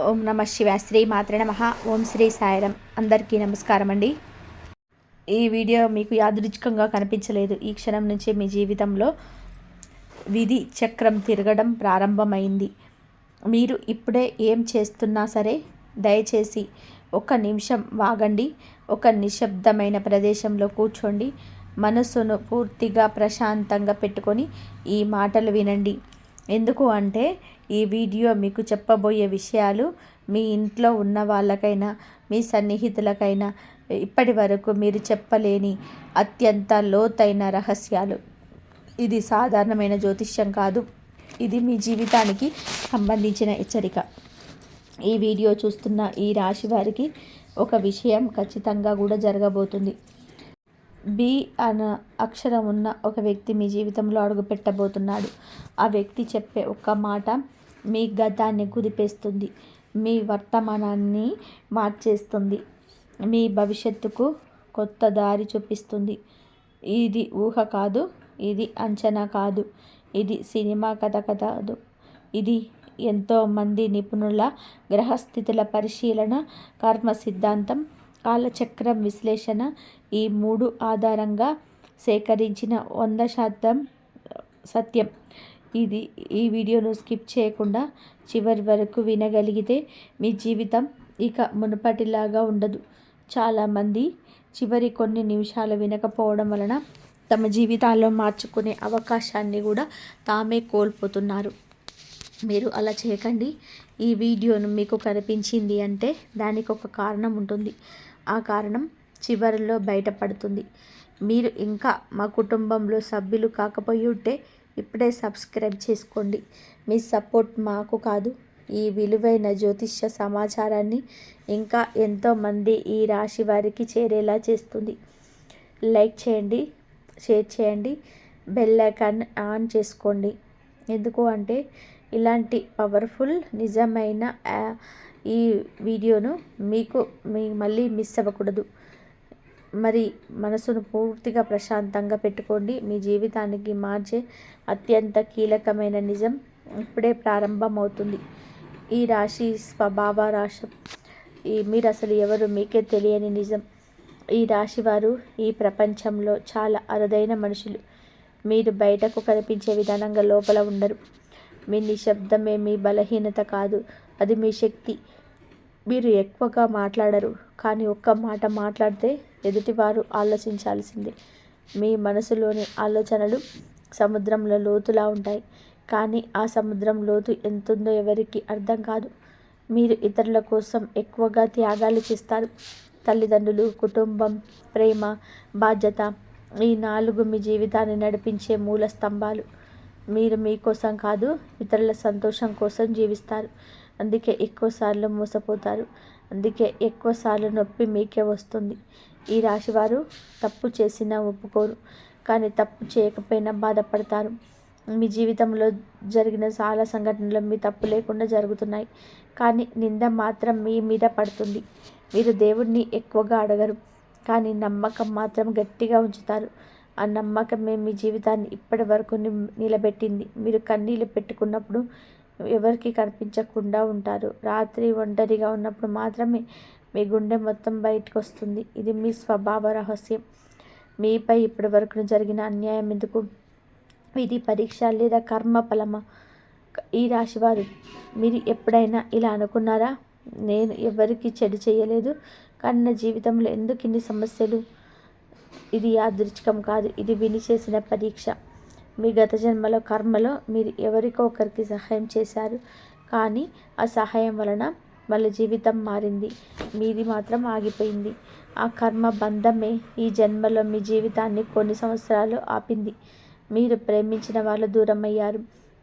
ఓం నమ శివాయ. శ్రీ మాత్రే నమః. ఓం శ్రీ సాయిరం. అందరికీ నమస్కారం అండి. ఈ వీడియో మీకు యాదృచ్ఛికంగా కనిపించలేదు. ఈ క్షణం నుంచి మీ జీవితంలో విధి చక్రం తిరగడం ప్రారంభమైంది. మీరు ఇప్పుడే ఏం చేస్తున్నా సరే దయచేసి ఒక నిమిషం వాగండి. ఒక నిశ్శబ్దమైన ప్రదేశంలో కూర్చోండి. మనసును పూర్తిగా ప్రశాంతంగా పెట్టుకొని ఈ మాటలు వినండి. ఎందుకు అంటే ఈ వీడియో మీకు చెప్పబోయే విషయాలు మీ ఇంట్లో ఉన్న వాళ్ళకైనా మీ సన్నిహితులకైనా ఇప్పటి వరకు మీరు చెప్పలేని అత్యంత లోతైన రహస్యాలు. ఇది సాధారణమైన జ్యోతిష్యం కాదు. ఇది మీ జీవితానికి సంబంధించిన హెచ్చరిక. ఈ వీడియో చూస్తున్న ఈ రాశి వారికి ఒక విషయం ఖచ్చితంగా కూడా జరగబోతుంది. బి అన్న అక్షరం ఉన్న ఒక వ్యక్తి మీ జీవితంలో అడుగు పెట్టబోతున్నాడు. ఆ వ్యక్తి చెప్పే ఒక్క మాట మీ గతాన్ని కుదిపేస్తుంది, మీ వర్తమానాన్ని మార్చేస్తుంది, మీ భవిష్యత్తుకు కొత్త దారి చూపిస్తుంది. ఇది ఊహ కాదు, ఇది అంచనా కాదు, ఇది సినిమా కథ కాదు. ఇది ఎంతోమంది నిపుణుల గ్రహస్థితుల పరిశీలన, కర్మ సిద్ధాంతం, కాలచక్రం విశ్లేషణ, ఈ మూడు ఆధారంగా సేకరించిన 100% సత్యం. ఈ వీడియోను స్కిప్ చేయకుండా చివరి వరకు వినగలిగితే మీ జీవితం ఇక మునుపటిలాగా ఉండదు. చాలామంది చివరి కొన్ని నిమిషాలు వినకపోవడం వలన తమ జీవితాల్లో మార్చుకునే అవకాశాన్ని కూడా తామే కోల్పోతున్నారు. మీరు అలా చేయకండి. ఈ వీడియోను మీకు కనిపించింది అంటే దానికి ఒక కారణం ఉంటుంది. ఆ కారణం చివరిలో బయటపడుతుంది. మీరు ఇంకా మా కుటుంబంలో సభ్యులు కాకపోయి ఉంటే ఇప్పుడే సబ్స్క్రైబ్ చేసుకోండి. మీ సపోర్ట్ మాకు కాదు, ఈ విలువైన జ్యోతిష్య సమాచారాన్ని ఇంకా ఎంతోమంది ఈ రాశి వారికి చేరేలా చేస్తుంది. లైక్ చేయండి, షేర్ చేయండి, బెల్ ఐకాన్ ఆన్ చేసుకోండి. ఎందుకు అంటే ఇలాంటి పవర్ఫుల్ నిజమైన ఈ వీడియోను మీకు మళ్ళీ మిస్ అవ్వకూడదు. మరి మనసును పూర్తిగా ప్రశాంతంగా పెట్టుకోండి. మీ జీవితానికి మార్చే అత్యంత కీలకమైన నిజం ఇప్పుడే ప్రారంభమవుతుంది. ఈ రాశి స్వభావ రాశి, మీరు అసలు ఎవరు మీకే తెలియని నిజం. ఈ రాశి వారు ఈ ప్రపంచంలో చాలా అరుదైన మనుషులు. మీరు బయటకు కనిపించే విధానంగా లోపల ఉండరు. మీ నిశ్శబ్దమే మీ బలహీనత కాదు, అది మీ శక్తి. మీరు ఎక్కువగా మాట్లాడరు, కానీ ఒక్క మాట మాట్లాడితే ఎదుటివారు ఆలోచించాల్సిందే. మీ మనసులోని ఆలోచనలు సముద్రంలో లోతులా ఉంటాయి, కానీ ఆ సముద్రం లోతు ఎంతుందో ఎవరికి అర్థం కాదు. మీరు ఇతరుల కోసం ఎక్కువగా త్యాగాలు చేస్తారు. తల్లిదండ్రులు, కుటుంబం, ప్రేమ, బాధ్యత, ఈ 4 మీ జీవితాన్ని నడిపించే మూల స్తంభాలు. మీరు మీకోసం కాదు, ఇతరుల సంతోషం కోసం జీవిస్తారు. అందుకే ఎక్కువసార్లు మోసపోతారు. అందుకే ఎక్కువసార్లు నొప్పి మీకే వస్తుంది. ఈ రాశివారు తప్పు చేసినా ఒప్పుకోరు, కానీ తప్పు చేయకపోయినా బాధపడతారు. మీ జీవితంలో జరిగిన చాలా సంఘటనలు మీ తప్పు లేకుండా జరుగుతున్నాయి, కానీ నింద మాత్రం మీ మీద పడుతుంది. మీరు దేవుడిని ఎక్కువగా అడగరు, కానీ నమ్మకం మాత్రం గట్టిగా ఉంచుతారు. ఆ నమ్మకమే మీ జీవితాన్ని ఇప్పటి వరకు నిలబెట్టింది. మీరు కన్నీళ్ళు పెట్టుకున్నప్పుడు ఎవరికి కనిపించకుండా ఉంటారు. రాత్రి ఒంటరిగా ఉన్నప్పుడు మాత్రమే మీ గుండె మొత్తం బయటకు వస్తుంది. ఇది మీ స్వభావ రహస్యం. మీపై ఇప్పటి వరకు జరిగిన అన్యాయం ఎందుకు? ఇది పరీక్ష లేదా కర్మ ఫలమా? ఈ రాశివారు మీరు ఎప్పుడైనా ఇలా అనుకున్నారా? నేను ఎవరికి చెడు చేయలేదు, కానీ నా జీవితంలో ఎందుకు ఇన్ని సమస్యలు? ఇది యాదృచ్ఛికం కాదు, ఇది విని చేసిన పరీక్ష. మీ గత జన్మలో కర్మలో మీరు ఎవరికో ఒకరికి సహాయం చేశారు, కానీ ఆ సహాయం వలన వాళ్ళ జీవితం మారింది, మీది మాత్రం ఆగిపోయింది. ఆ కర్మ బంధమే ఈ జన్మలో మీ జీవితాన్ని కొన్ని సంవత్సరాలు ఆపింది. మీరు ప్రేమించిన వాళ్ళు దూరం అయ్యారు,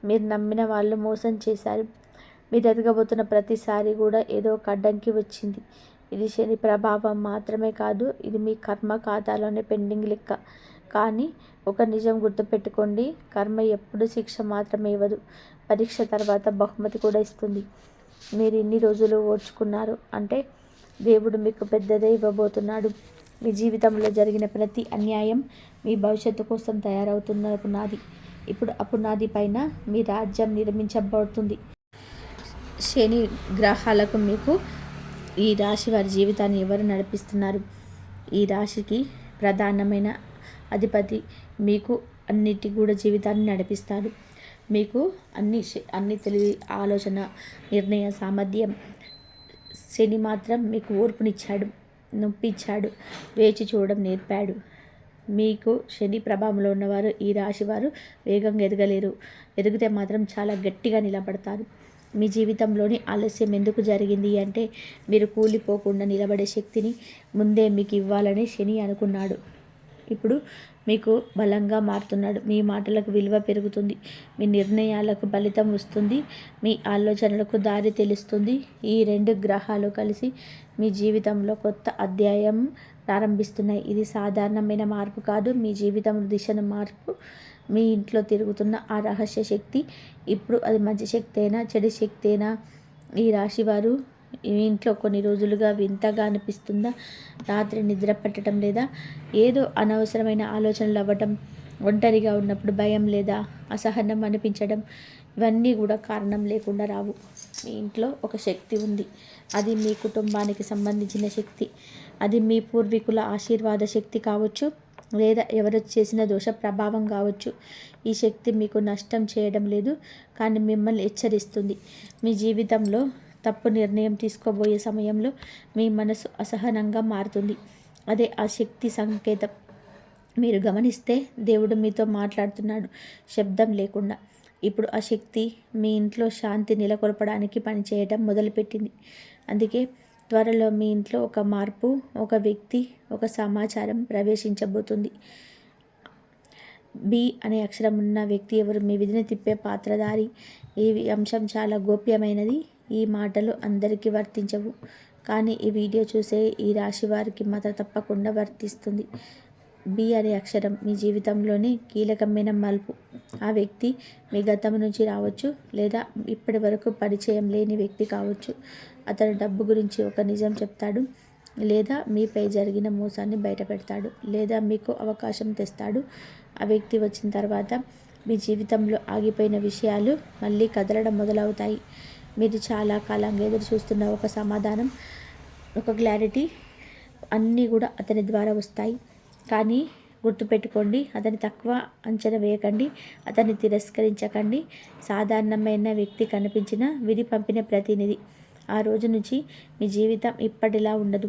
మీరు నమ్మిన వాళ్ళు మోసం చేశారు. మీరు ఎదగబోతున్న ప్రతిసారి కూడా ఏదో ఒక అడ్డంకి వచ్చింది. ఇది శని ప్రభావం మాత్రమే కాదు, ఇది మీ కర్మ ఖాతాలోనే పెండింగ్ లెక్క. కానీ ఒక నిజం గుర్తుపెట్టుకోండి, కర్మ ఎప్పుడు శిక్ష మాత్రమే ఇవ్వదు, పరీక్ష తర్వాత బహుమతి కూడా ఇస్తుంది. మీరు ఇన్ని రోజులు ఓర్చుకున్నారు అంటే దేవుడు మీకు పెద్దదే ఇవ్వబోతున్నాడు. మీ జీవితంలో జరిగిన ప్రతి అన్యాయం మీ భవిష్యత్తు కోసం తయారవుతున్న పునాది. ఇప్పుడు ఆ పునాది పైన మీ రాజ్యం నిర్మించబడుతుంది. శని గ్రహాలకు మీకు ఈ రాశి వారి జీవితాన్ని ఎవరు నడిపిస్తున్నారు? ఈ రాశికి ప్రధానమైన అధిపతి మీకు అన్నిటి కూడా జీవితాన్ని నడిపిస్తాడు. మీకు అన్ని తెలివి, ఆలోచన, నిర్ణయ సామర్థ్యం. శని మాత్రం మీకు ఓర్పునిచ్చాడు, నొప్పిచ్చాడు, వేచి చూడడం నేర్పాడు. మీకు శని ప్రభావంలో ఉన్నవారు ఈ రాశి వారు వేగంగా ఎదగలేరు. ఎదిగితే మాత్రం చాలా గట్టిగా నిలబడతారు. మీ జీవితంలోని ఆలస్యం ఎందుకు జరిగింది అంటే మీరు కూలిపోకుండా నిలబడే శక్తిని ముందే మీకు ఇవ్వాలని శని అనుకున్నాడు. ఇప్పుడు మీకు బలంగా మారుతున్నాడు. మీ మాటలకు విలువ పెరుగుతుంది. మీ నిర్ణయాలకు ఫలితం వస్తుంది. మీ ఆలోచనలకు దారి తెలుస్తుంది. ఈ 2 గ్రహాలు కలిసి మీ జీవితంలో కొత్త అధ్యాయం ప్రారంభిస్తున్నాయి. ఇది సాధారణమైన మార్పు కాదు, మీ జీవితం దిశను మార్పు. మీ ఇంట్లో తిరుగుతున్న ఆ రహస్య శక్తి ఇప్పుడు అది మంచి శక్తి అయినా చెడు శక్తి అయినా ఈ రాశివారు ఈ ఇంట్లో కొన్ని రోజులుగా వింతగా అనిపిస్తుందా? రాత్రి నిద్ర పట్టడం లేదా? ఏదో అనవసరమైన ఆలోచనలు అవ్వటం, ఒంటరిగా ఉన్నప్పుడు భయం లేదా అసహనం అనిపించడం, ఇవన్నీ కూడా కారణం లేకుండా రావు. మీ ఇంట్లో ఒక శక్తి ఉంది. అది మీ కుటుంబానికి సంబంధించిన శక్తి. అది మీ పూర్వీకుల ఆశీర్వాద శక్తి కావచ్చు, లేదా ఎవరు చేసిన దోష ప్రభావం కావచ్చు. ఈ శక్తి మీకు నష్టం చేయడం లేదు, కానీ మిమ్మల్ని హెచ్చరిస్తుంది. మీ జీవితంలో తప్పు నిర్ణయం తీసుకోబోయే సమయంలో మీ మనసు అసహనంగా మారుతుంది. అదే ఆ శక్తి సంకేతం. మీరు గమనిస్తే దేవుడు మీతో మాట్లాడుతున్నాడు, శబ్దం లేకుండా. ఇప్పుడు ఆ శక్తి మీ ఇంట్లో శాంతి నెలకొల్పడానికి పనిచేయడం మొదలుపెట్టింది. అందుకే త్వరలో మీ ఇంట్లో ఒక మార్పు, ఒక వ్యక్తి, ఒక సమాచారం ప్రవేశించబోతుంది. బి అనే అక్షరం ఉన్న వ్యక్తి ఎవరు? మీ విధిని తిప్పే పాత్రధారి. ఈ అంశం చాలా గోప్యమైనది. ఈ మాటలు అందరికీ వర్తించవు, కానీ ఈ వీడియో చూసే ఈ రాశి వారికి మాత్రం తప్పకుండా వర్తిస్తుంది. బి అనే అక్షరం మీ జీవితంలోని కీలకమైన మలుపు. ఆ వ్యక్తి మీ గతం నుంచి రావచ్చు, లేదా ఇప్పటి వరకు పరిచయం లేని వ్యక్తి కావచ్చు. అతను డబ్బు గురించి ఒక నిజం చెప్తాడు, లేదా మీపై జరిగిన మోసాన్ని బయటపెడతాడు, లేదా మీకు అవకాశం తెస్తాడు. ఆ వ్యక్తి వచ్చిన తర్వాత మీ జీవితంలో ఆగిపోయిన విషయాలు మళ్ళీ కదలడం మొదలవుతాయి. మీరు చాలా కాలంగా ఎదురు చూస్తున్న ఒక సమాధానం, ఒక క్లారిటీ, అన్నీ కూడా అతని ద్వారా వస్తాయి. కానీ గుర్తుపెట్టుకోండి, అతని తక్కువ అంచనా వేయకండి, అతన్ని తిరస్కరించకండి. సాధారణమైన వ్యక్తి కనిపించిన విధి పంపిన ప్రతినిధి. ఆ రోజు నుంచి మీ జీవితం ఇప్పటిలా ఉండదు.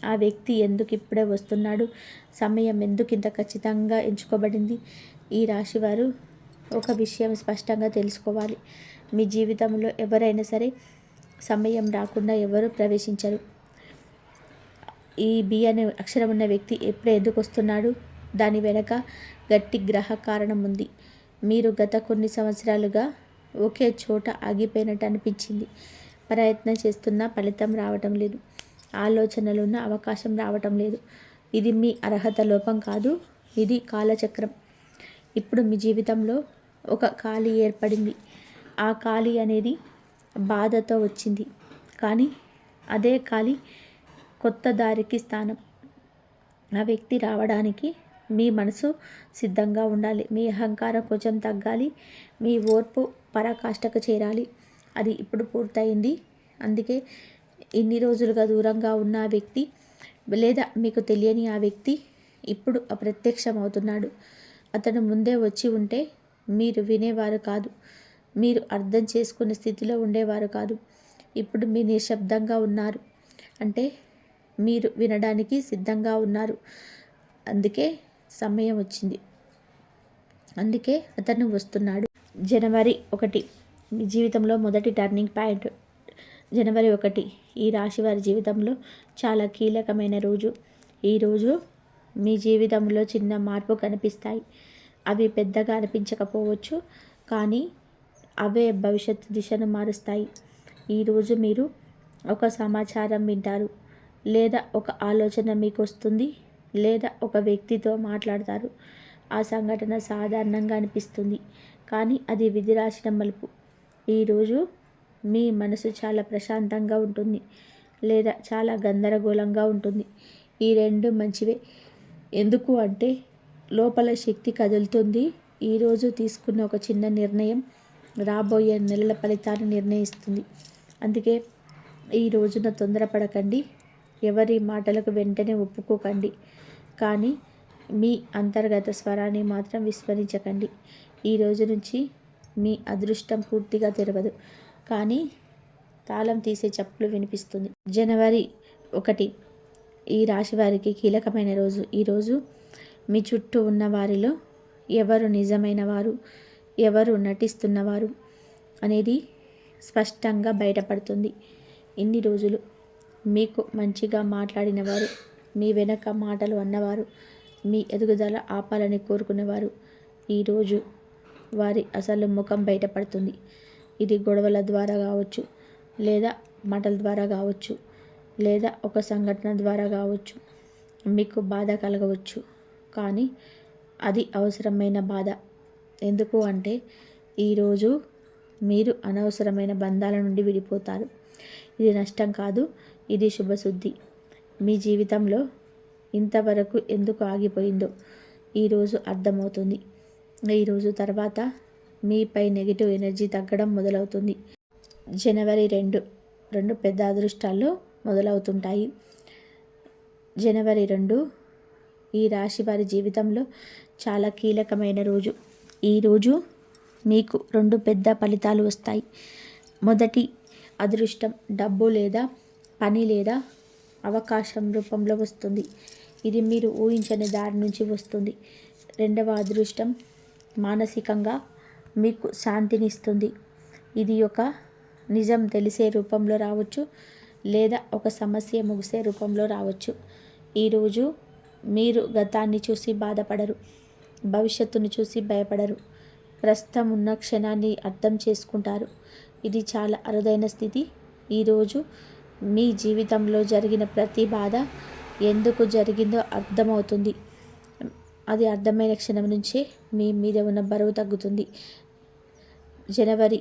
ఆ వ్యక్తి ఎందుకు ఇప్పుడే వస్తున్నాడు? సమయం ఎందుకు ఇంత ఖచ్చితంగా ఎంచుకోబడింది? ఈ రాశివారు ఒక విషయం స్పష్టంగా తెలుసుకోవాలి. మీ జీవితంలో ఎవరైనా సరే సమయం రాకుండా ఎవరు ప్రవేశించరు. ఈ బి అనే అక్షరం ఉన్న వ్యక్తి ఎప్పుడు ఎందుకు వస్తున్నాడు? దాని వెనక గట్టి గ్రహ కారణం ఉంది. మీరు గత కొన్ని సంవత్సరాలుగా ఒకే చోట ఆగిపోయినట్టు అనిపించింది. ప్రయత్నం చేస్తున్నా ఫలితం రావటం లేదు. ఆలోచనలున్న అవకాశం రావటం లేదు. ఇది మీ అర్హత లోపం కాదు, ఇది కాలచక్రం. ఇప్పుడు మీ జీవితంలో ఒక ఖాళీ ఏర్పడింది. ఆ ఖాళీ అనేది బాధతో వచ్చింది, కానీ అదే ఖాళీ కొత్త దారికి స్థానం. ఆ వ్యక్తి రావడానికి మీ మనసు సిద్ధంగా ఉండాలి. మీ అహంకారం కొంచెం తగ్గాలి. మీ ఓర్పు పరాకాష్ఠకు చేరాలి. అది ఇప్పుడు పూర్తయింది. అందుకే ఇన్ని రోజులుగా దూరంగా ఉన్న ఆ వ్యక్తి, లేదా మీకు తెలియని ఆ వ్యక్తి ఇప్పుడు అప్రత్యక్షమవుతున్నాడు. అతను ముందే వచ్చి ఉంటే మీరు వినేవారు కాదు, మీరు అర్థం చేసుకునే స్థితిలో ఉండేవారు కాదు. ఇప్పుడు మీరు నిశ్శబ్దంగా ఉన్నారు అంటే మీరు వినడానికి సిద్ధంగా ఉన్నారు. అందుకే సమయం వచ్చింది. అందుకే అతను వస్తున్నాడు. జనవరి 1 మీ జీవితంలో మొదటి టర్నింగ్ పాయింట్. జనవరి 1 ఈ రాశి వారి జీవితంలో చాలా కీలకమైన రోజు. ఈరోజు మీ జీవితంలో చిన్న మార్పు కనిపిస్తాయి. అవి పెద్దగా అనిపించకపోవచ్చు, కానీ అవే భవిష్యత్తు దిశను మారుస్తాయి. ఈరోజు మీరు ఒక సమాచారం వింటారు, లేదా ఒక ఆలోచన మీకు వస్తుంది, లేదా ఒక వ్యక్తితో మాట్లాడతారు. ఆ సంఘటన సాధారణంగా అనిపిస్తుంది, కానీ అది విధి రాసిన మలుపు. ఈరోజు మీ మనసు చాలా ప్రశాంతంగా ఉంటుంది, లేదా చాలా గందరగోళంగా ఉంటుంది. ఈ రెండు మంచివే. ఎందుకు అంటే లోపల శక్తి కదులుతుంది. ఈరోజు తీసుకున్న ఒక చిన్న నిర్ణయం రాబోయే నెలల ఫలితాన్ని నిర్ణయిస్తుంది. అందుకే ఈ రోజున తొందరపడకండి, ఎవరి మాటలకు వెంటనే ఒప్పుకోకండి. కానీ మీ అంతర్గత స్వరాన్ని మాత్రం విస్మరించకండి. ఈ రోజు నుంచి మీ అదృష్టం పూర్తిగా తెరవదు, కానీ తాళం తీసే చప్పుడు వినిపిస్తుంది. జనవరి 1 ఈ రాశి వారికి కీలకమైన రోజు. ఈరోజు మీ చుట్టూ ఉన్న వారిలో ఎవరు నిజమైన వారు, ఎవరు నటిస్తున్నవారు అనేది స్పష్టంగా బయటపడుతుంది. ఇన్ని రోజులు మీకు మంచిగా మాట్లాడిన వారు, మీ వెనక మాటలు అన్నవారు, మీ ఎదుగుదల ఆపాలని కోరుకునేవారు, ఈరోజు వారి అసలు ముఖం బయటపడుతుంది. ఇది గొడవల ద్వారా కావచ్చు, లేదా మాటల ద్వారా కావచ్చు, లేదా ఒక సంఘటన ద్వారా కావచ్చు. మీకు బాధ కలగవచ్చు, కానీ అది అవసరమైన బాధ. ఎందుకు అంటే ఈరోజు మీరు అనవసరమైన బంధాల నుండి విడిపోతారు. ఇది నష్టం కాదు, ఇది శుభశుద్ధి. మీ జీవితంలో ఇంతవరకు ఎందుకు ఆగిపోయిందో ఈరోజు అర్థమవుతుంది. ఈరోజు తర్వాత మీపై నెగిటివ్ ఎనర్జీ తగ్గడం మొదలవుతుంది. జనవరి 2 పెద్ద అదృష్టాలు మొదలవుతుంటాయి. జనవరి 2 ఈ రాశి వారి జీవితంలో చాలా కీలకమైన రోజు. ఈరోజు మీకు 2 పెద్ద ఫలితాలు వస్తాయి. మొదటి అదృష్టం డబ్బు లేదా పని లేదా అవకాశం రూపంలో వస్తుంది. ఇది మీరు ఊహించని దారి నుంచి వస్తుంది. రెండవ అదృష్టం మానసికంగా మీకు శాంతినిస్తుంది. ఇది ఒక నిజం తెలిసే రూపంలో రావచ్చు, లేదా ఒక సమస్య ముగిసే రూపంలో రావచ్చు. ఈరోజు మీరు గతాన్ని చూసి బాధపడరు, భవిష్యత్తును చూసి భయపడరు. ప్రస్తుతం ఉన్న క్షణాన్ని అర్థం చేసుకుంటారు. ఇది చాలా అరుదైన స్థితి. ఈరోజు మీ జీవితంలో జరిగిన ప్రతి బాధ ఎందుకు జరిగిందో అర్థమవుతుంది. అది అర్థమైన క్షణం నుంచే మీ మీద ఉన్న బరువు తగ్గుతుంది. జనవరి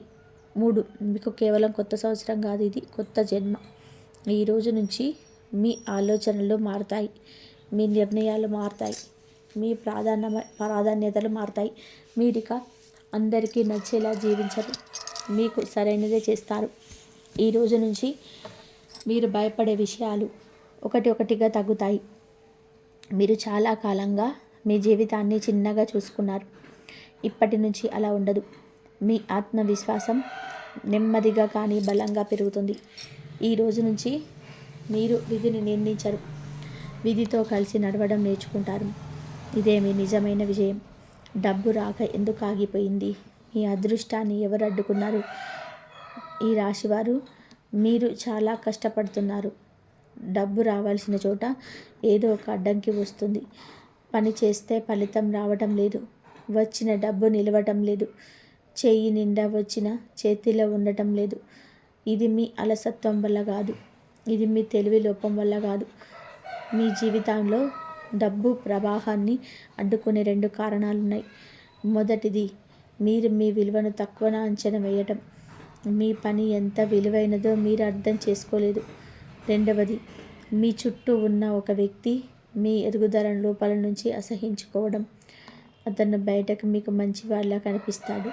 3 మీకు కేవలం కొత్త సంవత్సరం కాదు, ఇది కొత్త జన్మ. ఈ రోజు నుంచి మీ ఆలోచనలు మారుతాయి, మీ నిర్ణయాలు మారుతాయి, మీ ప్రాధాన్యతలు మారుతాయి. మీరిక అందరికీ నచ్చేలా జీవించరు, మీకు సరైనదే చేస్తారు. ఈ రోజు నుంచి మీరు భయపడే విషయాలు ఒకటిగా తగ్గుతాయి. మీరు చాలా కాలంగా మీ జీవితాన్ని చిన్నగా చూసుకున్నారు. ఇప్పటి నుంచి అలా ఉండదు. మీ ఆత్మవిశ్వాసం నెమ్మదిగా కానీ బలంగా పెరుగుతుంది. ఈ రోజు నుంచి మీరు విధిని నిందించరు, విధితో కలిసి నడవడం నేర్చుకుంటారు. ఇదే మీ నిజమైన విజయం. డబ్బు రాక ఎందుకు ఆగిపోయింది? మీ అదృష్టాన్ని ఎవరు అడ్డుకున్నారు? ఈ రాశివారు మీరు చాలా కష్టపడుతున్నారు. డబ్బు రావాల్సిన చోట ఏదో ఒక అడ్డంకి వస్తుంది. పని చేస్తే ఫలితం రావటం లేదు, వచ్చిన డబ్బు నిలవటం లేదు, చేయి నిండా వచ్చిన చేతిలో ఉండటం లేదు. ఇది మీ అలసత్వం వల్ల కాదు, ఇది మీ తెలివి లోపం వల్ల కాదు. మీ జీవితంలో డబ్బు ప్రవాహాన్ని అడ్డుకునే 2 కారణాలున్నాయి. మొదటిది మీరు మీ విలువను తక్కువన అంచనా వేయటం. మీ పని ఎంత విలువైనదో మీరు అర్థం చేసుకోలేదు. రెండవది మీ చుట్టూ ఉన్న ఒక వ్యక్తి మీ ఎదుగుదల లోపాల నుంచి అసహించుకోవడం. అతను బయటకు మీకు మంచివాళ్ళ కనిపిస్తాడు,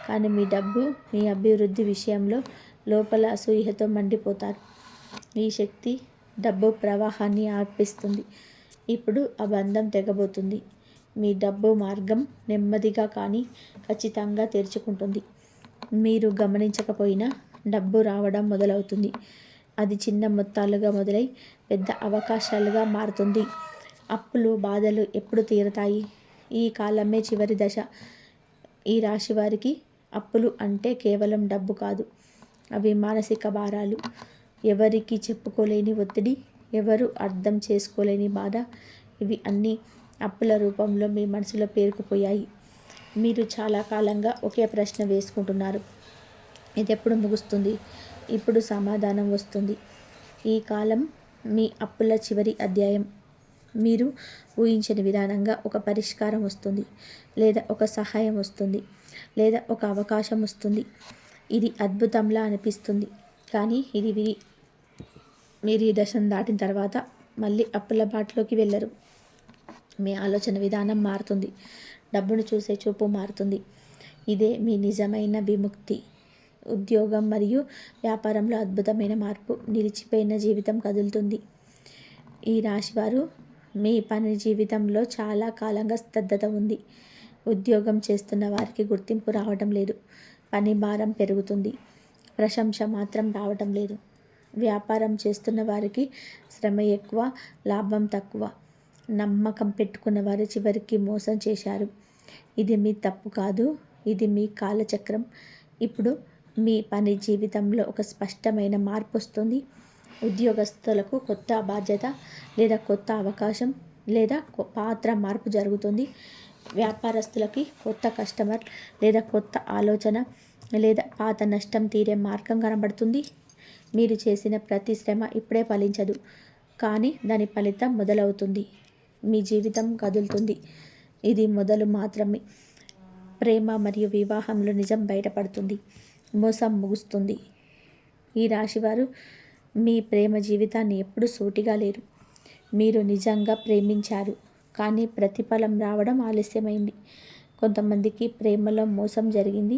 కానీ మీ డబ్బు, మీ అభివృద్ధి విషయంలో లోపల అసూయతో మండిపోతారు. ఈ శక్తి డబ్బు ప్రవాహాన్ని ఆపిస్తుంది. ఇప్పుడు ఆ బంధం తెగబోతుంది. మీ డబ్బు మార్గం నెమ్మదిగా కానీ ఖచ్చితంగా తెరుచుకుంటుంది. మీరు గమనించకపోయినా డబ్బు రావడం మొదలవుతుంది. అది చిన్న మొత్తాలుగా మొదలై పెద్ద అవకాశాలుగా మారుతుంది. అప్పులు, బాధలు ఎప్పుడు తీరతాయి? ఈ కాలమే చివరి దశ. ఈ రాశి వారికి అప్పులు అంటే కేవలం డబ్బు కాదు, అవి మానసిక భారాలు, ఎవరికి చెప్పుకోలేని ఒత్తిడి, ఎవరు అర్థం చేసుకోలేని బాధ. ఇవి అన్నీ అప్పుల రూపంలో మీ మనసులో పేరుకుపోయాయి. మీరు చాలా కాలంగా ఒకే ప్రశ్న వేసుకుంటున్నారు, ఇది ఎప్పుడు ముగుస్తుంది? ఇప్పుడు సమాధానం వస్తుంది. ఈ కాలం మీ అప్పుల చివరి అధ్యాయం. మీరు ఊహించని విధానంగా ఒక పరిష్కారం వస్తుంది, లేదా ఒక సహాయం వస్తుంది, లేదా ఒక అవకాశం వస్తుంది. ఇది అద్భుతంలా అనిపిస్తుంది, కానీ మీరు ఈ దశను దాటిన తర్వాత మళ్ళీ అప్పుల బాటలోకి వెళ్ళరు. మీ ఆలోచన విధానం మారుతుంది, డబ్బును చూసే చూపు మారుతుంది. ఇదే మీ నిజమైన విముక్తి. ఉద్యోగం మరియు వ్యాపారంలో అద్భుతమైన మార్పు. నిలిచిపోయిన జీవితం కదులుతుంది. ఈ రాశివారు మీ పని జీవితంలో చాలా కాలంగా స్తబ్దత ఉంది. ఉద్యోగం చేస్తున్న వారికి గుర్తింపు రావటం లేదు. పని భారం పెరుగుతుంది. ప్రశంస మాత్రం రావటం లేదు. వ్యాపారం చేస్తున్న వారికి శ్రమ ఎక్కువ, లాభం తక్కువ. నమ్మకం పెట్టుకున్న వారు చివరికి మోసం చేశారు. ఇది మీ తప్పు కాదు, ఇది మీ కాలచక్రం. ఇప్పుడు మీ పని జీవితంలో ఒక స్పష్టమైన మార్పు వస్తుంది. ఉద్యోగస్తులకు కొత్త బాధ్యత లేదా కొత్త అవకాశం లేదా పాత్ర మార్పు జరుగుతుంది. వ్యాపారస్తులకి కొత్త కస్టమర్ లేదా కొత్త ఆలోచన లేదా పాత నష్టం తీరే మార్గం కనబడుతుంది. మీరు చేసిన ప్రతి శ్రమ ఇప్పుడే ఫలించదు, కానీ దాని ఫలితం మొదలవుతుంది. మీ జీవితం కదులుతుంది. ఇది మొదలు మాత్రమే. ప్రేమ మరియు వివాహంలో నిజం బయటపడుతుంది. మోసం ముగుస్తుంది. ఈ రాశివారు మీ ప్రేమ జీవితాన్ని ఎప్పుడు సూటిగా లేరు. మీరు నిజంగా ప్రేమించారు, కానీ ప్రతిఫలం రావడం ఆలస్యమైంది. కొంతమందికి ప్రేమలో మోసం జరిగింది.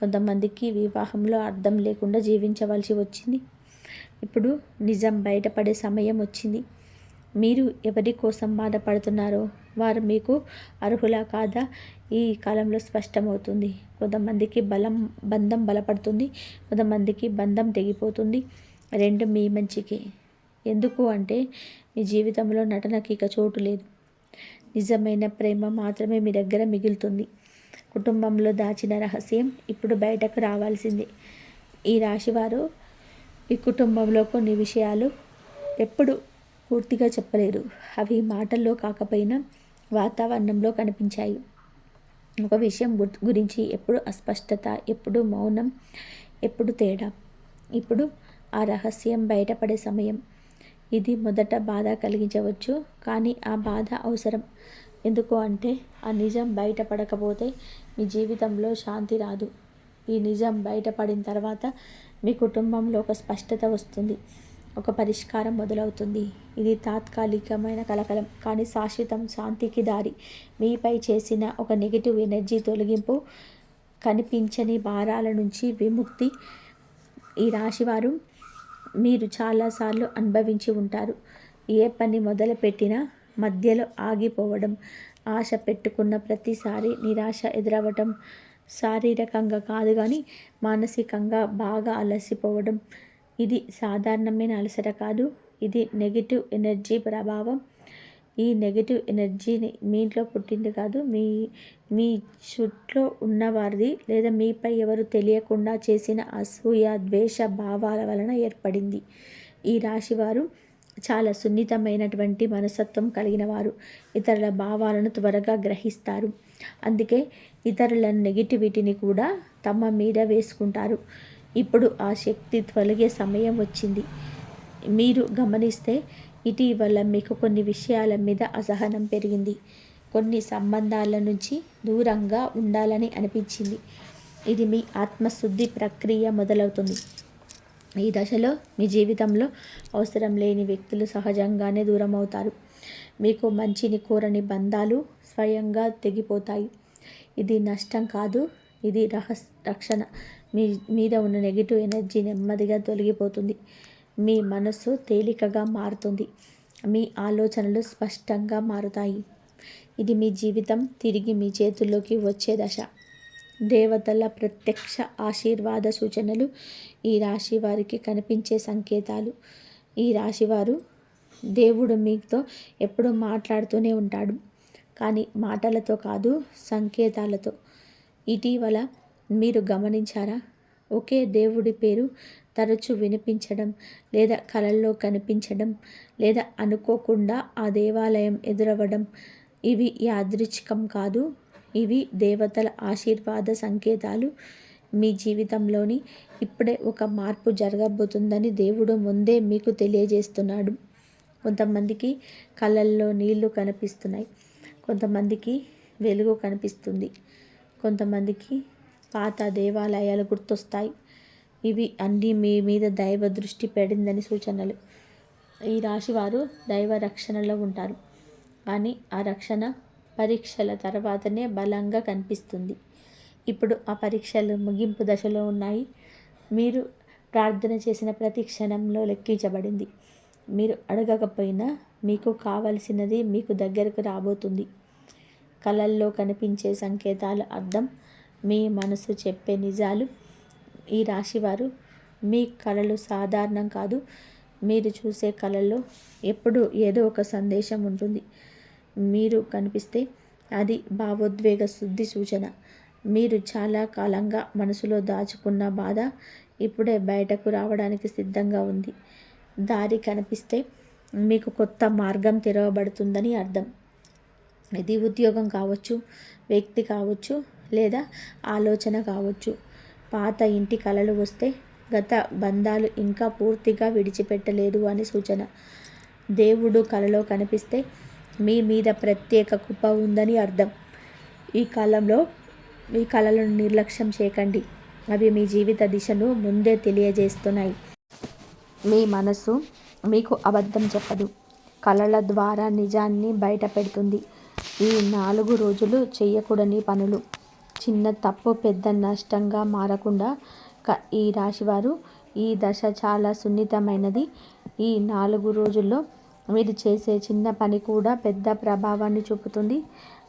కొంతమందికి వివాహంలో అర్థం లేకుండా జీవించవలసి వచ్చింది. ఇప్పుడు నిజం బయటపడే సమయం వచ్చింది. మీరు ఎవరి కోసం బాధపడుతున్నారో వారు మీకు అర్హులా కాదా ఈ కాలంలో స్పష్టమవుతుంది. కొంతమందికి బంధం బలపడుతుంది, కొంతమందికి బంధం తెగిపోతుంది. రెండు మీ మంచికే. ఎందుకు అంటే మీ జీవితంలో నటనకి ఇక చోటు లేదు. నిజమైన ప్రేమ మాత్రమే మీ దగ్గర మిగులుతుంది. కుటుంబంలో దాచిన రహస్యం ఇప్పుడు బయటకు రావాల్సిందే. ఈ రాశివారు ఈ కుటుంబంలో కొన్ని విషయాలు ఎప్పుడు పూర్తిగా చెప్పలేరు. అవి మాటల్లో కాకపోయినా వాతావరణంలో కనిపించాయి. ఒక విషయం గురించి ఎప్పుడు అస్పష్టత, ఎప్పుడు మౌనం, ఎప్పుడు తేడా. ఇప్పుడు ఆ రహస్యం బయటపడే సమయం. ఇది మొదట బాధ కలిగించవచ్చు, కానీ ఆ బాధ అవసరం. ఎందుకు అంటే ఆ నిజం బయటపడకపోతే మీ జీవితంలో శాంతి రాదు. ఈ నిజం బయటపడిన తర్వాత మీ కుటుంబంలో ఒక స్పష్టత వస్తుంది, ఒక పరిష్కారం మొదలవుతుంది. ఇది తాత్కాలికమైన కలకలం, కానీ శాశ్వతం శాంతికి దారి. మీపై చేసిన ఒక నెగిటివ్ ఎనర్జీ తొలగింపు, కనిపించని భారాల నుంచి విముక్తి. ఈ రాశివారు మీరు చాలాసార్లు అనుభవించి ఉంటారు. ఏ పని మొదలుపెట్టినా మధ్యలో ఆగిపోవడం, ఆశ పెట్టుకున్న ప్రతిసారి నిరాశ ఎదురవ్వటం, శారీరకంగా కాదు కానీ మానసికంగా బాగా అలసిపోవడం. ఇది సాధారణమైన అలసట కాదు, ఇది నెగిటివ్ ఎనర్జీ ప్రభావం. ఈ నెగిటివ్ ఎనర్జీని మీ ఇంట్లో పుట్టింది కాదు, మీ చుట్టూ ఉన్నవారిది లేదా మీపై ఎవరు తెలియకుండా చేసిన అసూయ, ద్వేష భావాల వలన ఏర్పడింది. ఈ రాశివారు చాలా సున్నితమైనటువంటి మనస్తత్వం కలిగిన వారు. ఇతరుల భావాలను త్వరగా గ్రహిస్తారు. అందుకే ఇతరుల నెగిటివిటీని కూడా తమ మీద వేసుకుంటారు. ఇప్పుడు ఆ శక్తి తొలగే సమయం వచ్చింది. మీరు గమనిస్తే ఇటీవల మీకు కొన్ని విషయాల మీద అసహనం పెరిగింది. కొన్ని సంబంధాల నుంచి దూరంగా ఉండాలని అనిపించింది. ఇది మీ ఆత్మశుద్ధి ప్రక్రియ మొదలవుతుంది. ఈ దశలో మీ జీవితంలో అవసరం లేని వ్యక్తులు సహజంగానే దూరం అవుతారు. మీకు మంచిని కోరని బంధాలు స్వయంగా తెగిపోతాయి. ఇది నష్టం కాదు, ఇది రక్షణ. మీ మీద ఉన్న నెగిటివ్ ఎనర్జీ నెమ్మదిగా తొలగిపోతుంది. మీ మనసు తేలికగా మారుతుంది. మీ ఆలోచనలు స్పష్టంగా మారుతాయి. ఇది మీ జీవితం తిరిగి మీ చేతుల్లోకి వచ్చే దశ. దేవతల ప్రత్యక్ష ఆశీర్వాద సూచనలు ఈ రాశి వారికి కనిపించే సంకేతాలు. ఈ రాశివారు దేవుడు మీతో ఎప్పుడూ మాట్లాడుతూనే ఉంటాడు, కానీ మాటలతో కాదు, సంకేతాలతో. ఇటీవల మీరు గమనించారా? ఒకే దేవుడి పేరు తరచూ వినిపించడం, లేదా కలల్లో కనిపించడం, లేదా అనుకోకుండా ఆ దేవాలయం ఎదురవ్వడం. ఇవి యాదృచ్ఛికం కాదు, ఇవి దేవతల ఆశీర్వాద సంకేతాలు. మీ జీవితంలోని ఇప్పుడే ఒక మార్పు జరగబోతుందని దేవుడు ముందే మీకు తెలియజేస్తున్నాడు. కొంతమందికి కళ్ళల్లో నీళ్లు కనిపిస్తున్నాయి, కొంతమందికి వెలుగు కనిపిస్తుంది, కొంతమందికి పాత దేవాలయాలు గుర్తొస్తాయి. ఇవి అన్నీ మీ మీద దైవ దృష్టి పడిందని సూచనలు. ఈ రాశివారు దైవ రక్షణలో ఉంటారు, కానీ ఆ రక్షణ పరీక్షల తర్వాతనే బలంగా కనిపిస్తుంది. ఇప్పుడు ఆ పరీక్షలు ముగింపు దశలో ఉన్నాయి. మీరు ప్రార్థన చేసిన ప్రతి క్షణంలో లెక్కించబడింది. మీరు అడగకపోయినా మీకు కావలసినది మీకు దగ్గరకు రాబోతుంది. కళల్లో కనిపించే సంకేతాల అర్థం మీ మనసు చెప్పే నిజాలు. ఈ రాశివారు మీ కళలు సాధారణం కాదు. మీరు చూసే కళల్లో ఎప్పుడూ ఏదో ఒక సందేశం ఉంటుంది. మీరు కనిపిస్తే అది భావోద్వేగ శుద్ధి సూచన. మీరు చాలా కాలంగా మనసులో దాచుకున్న బాధ ఇప్పుడే బయటకు రావడానికి సిద్ధంగా ఉంది. దారి కనిపిస్తే మీకు కొత్త మార్గం తెరవబడుతుందని అర్థం. ఇది ఉద్యోగం కావచ్చు, వ్యక్తి కావచ్చు, లేదా ఆలోచన కావచ్చు. పాత ఇంటి కలలు వస్తే గత బంధాలు ఇంకా పూర్తిగా విడిచిపెట్టలేదు అని సూచన. దేవుడు కలలో కనిపిస్తే మీ మీద ప్రత్యేక కృప ఉందని అర్థం. ఈ కాలంలో మీ కలలను నిర్లక్ష్యం చేయకండి. అవి మీ జీవిత దిశను ముందే తెలియజేస్తున్నాయి. మీ మనసు మీకు అబద్ధం చెప్పదు. కళల ద్వారా నిజాన్ని బయట పెడుతుంది. ఈ 4 రోజులు చేయకూడని పనులు. చిన్న తప్పు పెద్ద నష్టంగా మారకుండా ఈ రాశివారు ఈ దశ చాలా సున్నితమైనది. ఈ 4 రోజుల్లో మీరు చేసే చిన్న పని కూడా పెద్ద ప్రభావాన్ని చూపుతుంది.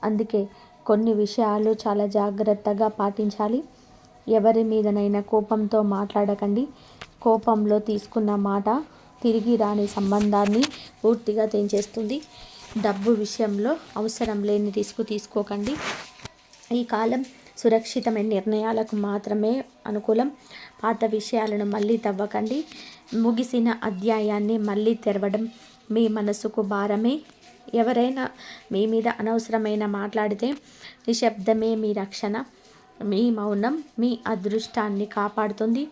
అందుకే కొన్ని విషయాలు చాలా జాగ్రత్తగా పాటించాలి. ఎవరి మీదనైనా కోపంతో మాట్లాడకండి. కోపంలో తీసుకున్న మాట తిరిగి రాని సంబంధాన్ని పూర్తిగా తెంచేస్తుంది. డబ్బు విషయంలో అవసరం లేని రిస్క్ తీసుకోకండి. ఈ కాలం సురక్షితమైన నిర్ణయాలకు మాత్రమే అనుకూలం. పాత విషయాలను మళ్ళీ తవ్వకండి. ముగిసిన అధ్యాయాన్ని మళ్ళీ తెరవడం మీ మనసుకు భారమే. ఎవరైనా మీ మీద అనవసరమైన మాట్లాడితే నిశ్శబ్దమే మీ రక్షణ. మీ మౌనం మీ అదృష్టాన్ని కాపాడుతుంది.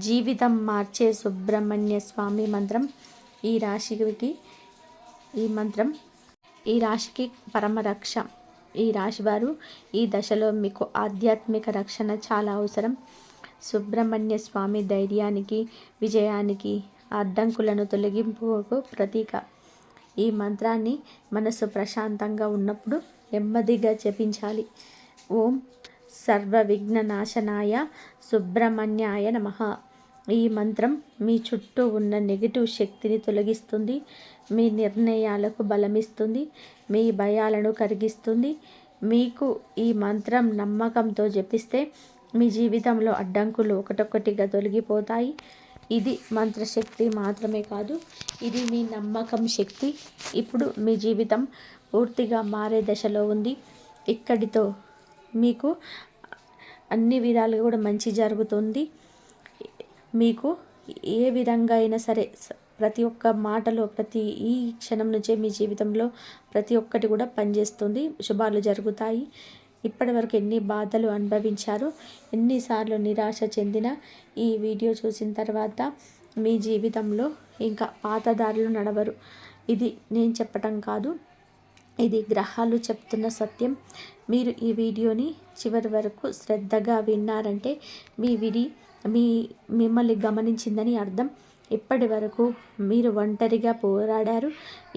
జీవితం మార్చే సుబ్రహ్మణ్య స్వామి మంత్రం ఈ రాశికి పరమరక్ష. ఈ రాశివారు ఈ దశలో మీకు ఆధ్యాత్మిక రక్షణ చాలా అవసరం. సుబ్రహ్మణ్య స్వామి ధైర్యానికి, విజయానికి, అడ్డంకులను తొలగింపుకు ప్రతీక. ఈ మంత్రాన్ని మనసు ప్రశాంతంగా ఉన్నప్పుడు నెమ్మదిగా జపించాలి. ఓం సర్వ విఘ్ననాశనాయ సుబ్రహ్మణ్యాయ నమః. ఈ మంత్రం మీ చుట్టూ ఉన్న నెగిటివ్ శక్తిని తొలగిస్తుంది. మీ నిర్ణయాలకు బలమిస్తుంది. మీ భయాలను కరిగిస్తుంది. మీకు ఈ మంత్రం నమ్మకంతో జపిస్తే మీ జీవితంలో అడ్డంకులు ఒకటొక్కటిగా తొలగిపోతాయి. ఇది మంత్రశక్తి మాత్రమే కాదు, ఇది మీ నమ్మకం శక్తి. ఇప్పుడు మీ జీవితం పూర్తిగా మారే దశలో ఉంది. ఇక్కడితో మీకు అన్ని విధాలుగా కూడా మంచి జరుగుతుంది. మీకు ఏ విధంగా అయినా సరే ప్రతి ఒక్క మాటలో ఈ క్షణం నుంచే మీ జీవితంలో ప్రతి ఒక్కటి కూడా పనిచేస్తుంది. శుభాలు జరుగుతాయి. ఇప్పటి వరకు ఎన్ని బాధలు అనుభవించారో, ఎన్నిసార్లు నిరాశ చెందిన ఈ వీడియో చూసిన తర్వాత మీ జీవితంలో ఇంకా పాత దారులు నడవరు. ఇది నేను చెప్పటం కాదు, ఇది గ్రహాలు చెప్తున్న సత్యం. మీరు ఈ వీడియోని చివరి వరకు శ్రద్ధగా విన్నారంటే మిమ్మల్ని గమనించిందని అర్థం. ఇప్పటి వరకు మీరు ఒంటరిగా పోరాడారు.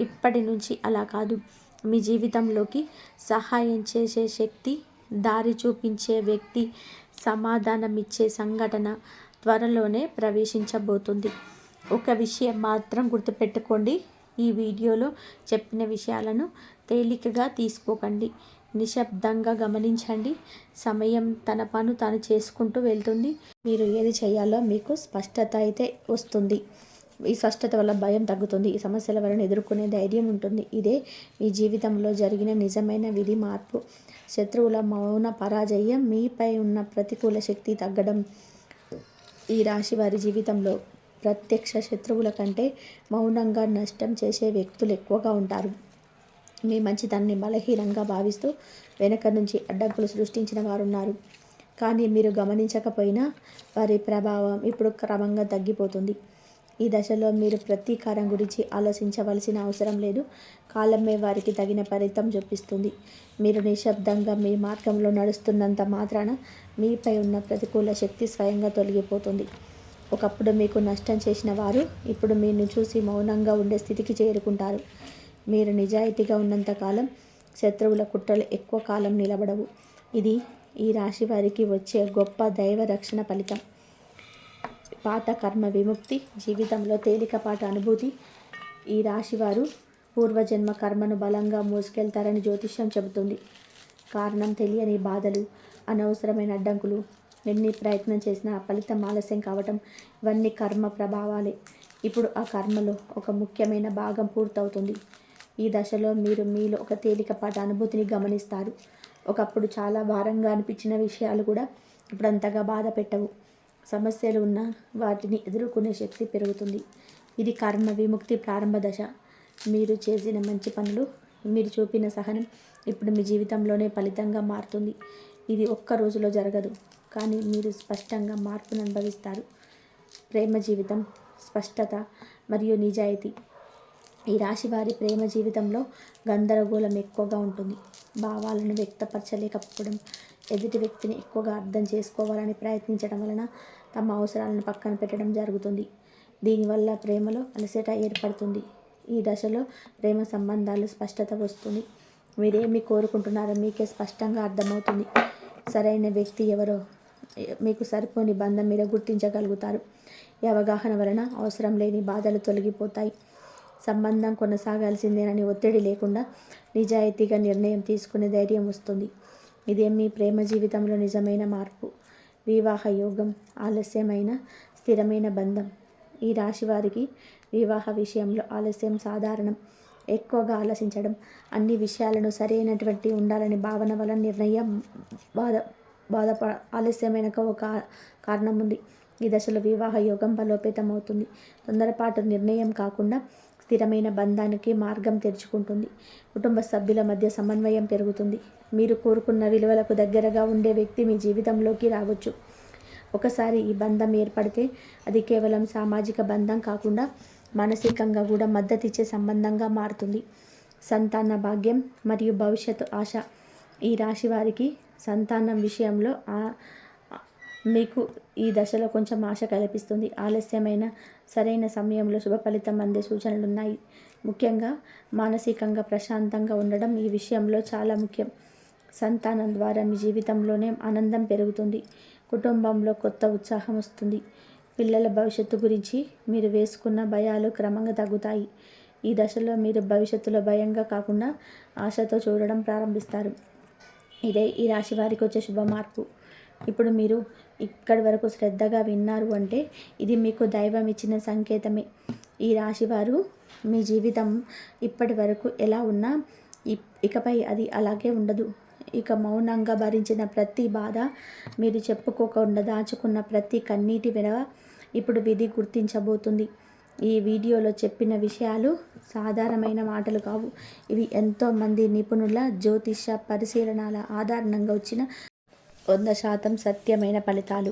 ఇప్పటి నుంచి అలా కాదు. మీ జీవితంలోకి సహాయం చేసే శక్తి, దారి చూపించే వ్యక్తి, సమాధానం ఇచ్చే సంఘటన త్వరలోనే ప్రవేశించబోతుంది. ఒక విషయం మాత్రం గుర్తుపెట్టుకోండి, ఈ వీడియోలో చెప్పిన విషయాలను తేలికగా తీసుకోకండి. నిశ్శబ్దంగా గమనించండి. సమయం తన పను తాను చేసుకుంటూ వెళ్తుంది. మీరు ఏది చేయాలో మీకు స్పష్టత అయితే వస్తుంది. ఈ స్పష్టత వల్ల భయం తగ్గుతుంది. ఈ సమస్యల వలన ఎదుర్కొనే ధైర్యం ఉంటుంది. ఇదే మీ జీవితంలో జరిగిన నిజమైన విధి మార్పు. శత్రువుల మౌన పరాజయం, మీపై ఉన్న ప్రతికూల శక్తి తగ్గడం. ఈ రాశి వారి జీవితంలో ప్రత్యక్ష శత్రువుల కంటే మౌనంగా నష్టం చేసే వ్యక్తులు ఎక్కువగా ఉంటారు. మీ మంచితనాన్ని బలహీనంగా భావిస్తూ వెనక నుంచి అడ్డంకులు సృష్టించిన వారున్నారు. కానీ మీరు గమనించకపోయినా వారి ప్రభావం ఇప్పుడు క్రమంగా తగ్గిపోతుంది. ఈ దశలో మీరు ప్రతీకారం గురించి ఆలోచించవలసిన అవసరం లేదు. కాలమే వారికి తగిన ఫలితం చూపిస్తుంది. మీరు నిశ్శబ్దంగా మీ మార్గంలో నడుస్తున్నంత మాత్రాన మీపై ఉన్న ప్రతికూల శక్తి స్వయంగా తొలగిపోతుంది. ఒకప్పుడు మీకు నష్టం చేసిన వారు ఇప్పుడు మీను చూసి మౌనంగా ఉండే స్థితికి చేరుకుంటారు. మీరు నిజాయితీగా ఉన్నంతకాలం శత్రువుల కుట్రలు ఎక్కువ కాలం నిలబడవు. ఇది ఈ రాశి వారికి వచ్చే గొప్ప దైవ రక్షణ ఫలితం. పాత కర్మ విముక్తి, జీవితంలో తేలికపాటి అనుభూతి. ఈ రాశివారు పూర్వజన్మ కర్మను బలంగా మోసుకెళ్తారని జ్యోతిష్యం చెబుతుంది. కారణం తెలియని బాధలు, అనవసరమైన అడ్డంకులు, ఎన్ని ప్రయత్నం చేసినా ఫలితం ఆలస్యం కావటం, ఇవన్నీ కర్మ ప్రభావాలే. ఇప్పుడు ఆ కర్మలో ఒక ముఖ్యమైన భాగం పూర్తవుతుంది. ఈ దశలో మీరు మీలో ఒక తేలికపాటి అనుభూతిని గమనిస్తారు. ఒకప్పుడు చాలా భారంగా అనిపించిన విషయాలు కూడా ఇప్పుడు అంతగా బాధ పెట్టవు. సమస్యలు ఉన్నా వాటిని ఎదుర్కొనే శక్తి పెరుగుతుంది. ఇది కర్మ విముక్తి ప్రారంభ దశ. మీరు చేసిన మంచి పనులు, మీరు చూపిన సహనం ఇప్పుడు మీ జీవితంలోనే ఫలితంగా మారుతుంది. ఇది ఒక్క రోజులో జరగదు, కానీ మీరు స్పష్టంగా మార్పును అనుభవిస్తారు. ప్రేమ జీవితం, స్పష్టత మరియు నిజాయితీ. ఈ రాశి వారి ప్రేమ జీవితంలో గందరగోళం ఎక్కువగా ఉంటుంది. భావాలను వ్యక్తపరచలేకపోవడం, ఎదుటి వ్యక్తిని ఎక్కువగా అర్థం చేసుకోవాలని ప్రయత్నించడం వలన తమ అవసరాలను పక్కన పెట్టడం జరుగుతుంది. దీనివల్ల ప్రేమలో అలసట ఏర్పడుతుంది. ఈ దశలో ప్రేమ సంబంధాలు స్పష్టత వస్తుంది. మీరేమి కోరుకుంటున్నారో మీకే స్పష్టంగా అర్థమవుతుంది. సరైన వ్యక్తి ఎవరో మీకు సరిపోని బంధం మీద గుర్తించగలుగుతారు. ఈ అవగాహన వలన అవసరం లేని బాధలు తొలగిపోతాయి. సంబంధం కొనసాగాల్సిందేనని ఒత్తిడి లేకుండా నిజాయితీగా నిర్ణయం తీసుకునే ధైర్యం వస్తుంది. ఇదే మీ ప్రేమ జీవితంలో నిజమైన మార్పు. వివాహ యోగం, ఆలస్యమైన స్థిరమైన బంధం. ఈ రాశి వారికి వివాహ విషయంలో ఆలస్యం సాధారణం. ఎక్కువగా ఆలోచించడం, అన్ని విషయాలను సరైనటువంటి ఉండాలని భావన వలన నిర్ణయం ఆలస్యమైన ఒక కారణం ఉంది. ఈ దశలో వివాహ యోగం బలోపేతం అవుతుంది. తొందరపాటు నిర్ణయం కాకుండా స్థిరమైన బంధానికి మార్గం తెరుచుకుంటుంది. కుటుంబ సభ్యుల మధ్య సమన్వయం పెరుగుతుంది. మీరు కోరుకున్న విలువలకు దగ్గరగా ఉండే వ్యక్తి మీ జీవితంలోకి రావచ్చు. ఒకసారి ఈ బంధం ఏర్పడితే అది కేవలం సామాజిక బంధం కాకుండా మానసికంగా కూడా మద్దతు ఇచ్చే సంబంధంగా మారుతుంది. సంతాన భాగ్యం మరియు భవిష్యత్తు ఆశ. ఈ రాశి వారికి సంతానం విషయంలో మీకు ఈ దశలో కొంచెం ఆశ కల్పిస్తుంది. ఆలస్యమైన సరైన సమయంలో శుభ ఫలితం అందే సూచనలు ఉన్నాయి. ముఖ్యంగా మానసికంగా ప్రశాంతంగా ఉండడం ఈ విషయంలో చాలా ముఖ్యం. సంతానం ద్వారా మీ జీవితంలోనే ఆనందం పెరుగుతుంది. కుటుంబంలో కొత్త ఉత్సాహం వస్తుంది. పిల్లల భవిష్యత్తు గురించి మీరు వేసుకున్న భయాలు క్రమంగా తగ్గుతాయి. ఈ దశలో మీరు భవిష్యత్తులో భయంగా కాకుండా ఆశతో చూడడం ప్రారంభిస్తారు. ఇదే ఈ రాశి వారికి వచ్చే శుభ మార్పు. ఇప్పుడు మీరు ఇక్కడి వరకు శ్రద్ధగా విన్నారు అంటే ఇది మీకు దైవం ఇచ్చిన సంకేతమే. ఈ రాశివారు మీ జీవితం ఇప్పటి వరకు ఎలా ఉన్నా ఇకపై అది అలాగే ఉండదు. ఇక మౌనంగా భరించిన ప్రతి బాధ, మీరు చెప్పుకోకుండా దాచుకున్న ప్రతి కన్నీటి వినవ ఇప్పుడు విధి గుర్తించబోతుంది. ఈ వీడియోలో చెప్పిన విషయాలు సాధారణమైన మాటలు కావు. ఇవి ఎంతోమంది నిపుణుల జ్యోతిష పరిశీలనల ఆధారంగా వచ్చిన 100% సత్యమైన ఫలితాలు.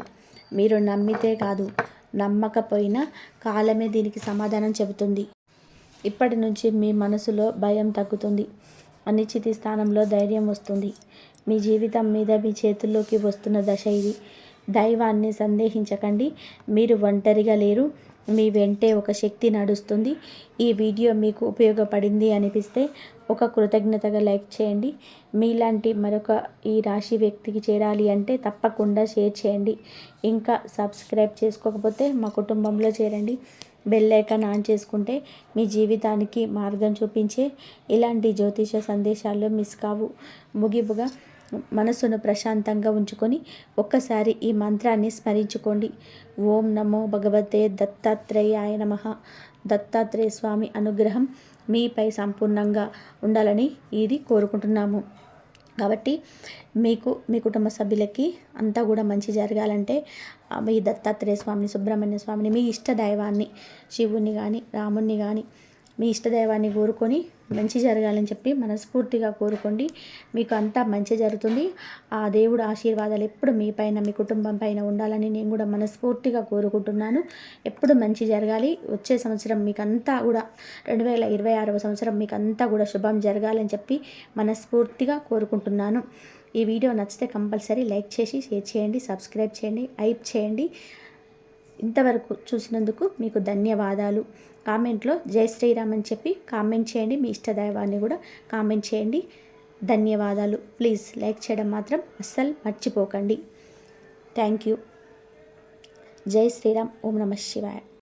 మీరు నమ్మితే కాదు, నమ్మకపోయినా కాలమే దీనికి సమాధానం చెబుతుంది. ఇప్పటి నుంచి మీ మనసులో భయం తగ్గుతుంది. అనిశ్చితి స్థానంలో ధైర్యం వస్తుంది. మీ జీవితం మీద మీ చేతుల్లోకి వస్తున్న దశ ఇది. దైవాన్ని సందేహించకండి. మీరు ఒంటరిగా లేరు. మీ వెంటే ఒక శక్తి నడుస్తుంది. ఈ వీడియో మీకు ఉపయోగపడింది అనిపిస్తే ఒక కృతజ్ఞతగా లైక్ చేయండి. మీలాంటి మరొక ఈ రాశి వ్యక్తికి చేరాలి అంటే తప్పకుండా షేర్ చేయండి. ఇంకా సబ్స్క్రైబ్ చేసుకోకపోతే మా కుటుంబంలో చేరండి. బెల్ ఐకాన్ ఆన్ చేసుకుంటే మీ జీవితానికి మార్గం చూపించే ఇలాంటి జ్యోతిష సందేశాలు మిస్ కావు. ముగింపుగా మనసును ప్రశాంతంగా ఉంచుకొని ఒక్కసారి ఈ మంత్రాన్ని స్మరించుకోండి. ఓం నమో భగవతే దత్తాత్రేయాయ నమః. దత్తాత్రేయ స్వామి అనుగ్రహం మీపై సంపూర్ణంగా ఉండాలని ఇది కోరుకుంటున్నాము. కాబట్టి మీకు, మీ కుటుంబ సభ్యులకి అంతా కూడా మంచి జరగాలంటే మీ దత్తాత్రేయ స్వామిని, సుబ్రహ్మణ్య స్వామిని, మీ ఇష్ట దైవాన్ని, శివుని కానీ రాముణ్ణి కానీ మీ ఇష్టదైవాన్ని కోరుకొని మంచి జరగాలని చెప్పి మనస్ఫూర్తిగా కోరుకోండి. మీకు అంతా మంచి జరుగుతుంది. ఆ దేవుడు ఆశీర్వాదాలు ఎప్పుడు మీ పైన, మీ కుటుంబం పైన ఉండాలని నేను కూడా మనస్ఫూర్తిగా కోరుకుంటున్నాను. ఎప్పుడు మంచి జరగాలి. వచ్చే సంవత్సరం మీకు అంతా కూడా 2026వ సంవత్సరం మీకు అంతా కూడా శుభం జరగాలని చెప్పి మనస్ఫూర్తిగా కోరుకుంటున్నాను. ఈ వీడియో నచ్చితే కంపల్సరీ లైక్ చేసి షేర్ చేయండి, సబ్స్క్రైబ్ చేయండి, హైప్ చేయండి. ఇంతవరకు చూసినందుకు మీకు ధన్యవాదాలు. కామెంట్లో జై శ్రీరామ్ అని చెప్పి కామెంట్ చేయండి. మీ ఇష్టదైవాన్ని కూడా కామెంట్ చేయండి. ధన్యవాదాలు. ప్లీజ్ లైక్ చేయడం మాత్రం అస్సలు మర్చిపోకండి. Thank you. జై శ్రీరామ్. ఓం నమ శివాయ.